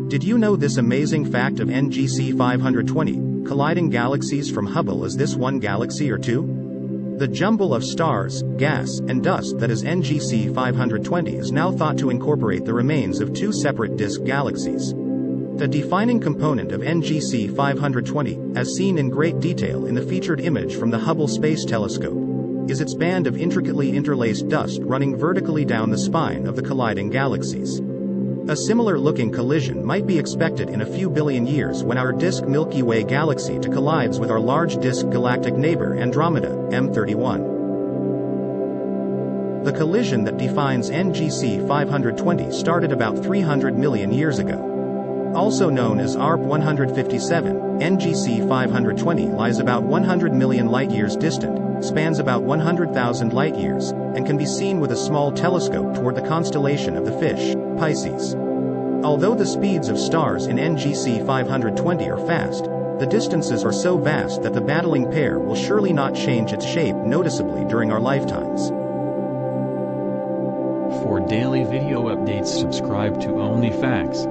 Did you know this amazing fact of NGC 520, colliding galaxies from Hubble? Is this one galaxy or two? The jumble of stars, gas, and dust that is NGC 520 is now thought to incorporate the remains of two separate disk galaxies. The defining component of NGC 520, as seen in great detail in the featured image from the Hubble Space Telescope, is its band of intricately interlaced dust running vertically down the spine of the colliding galaxies. A similar-looking collision might be expected in a few billion years when our disk Milky Way galaxy collides with our large disk galactic neighbor Andromeda, M31. The collision that defines NGC 520 started about 300 million years ago. Also known as ARP 157, NGC 520 lies about 100 million light-years distant, spans about 100,000 light-years, and can be seen with a small telescope toward the constellation of the Fish, Pisces. Although the speeds of stars in NGC 520 are fast, the distances are so vast that the battling pair will surely not change its shape noticeably during our lifetimes. For daily video updates, subscribe to Only Facts.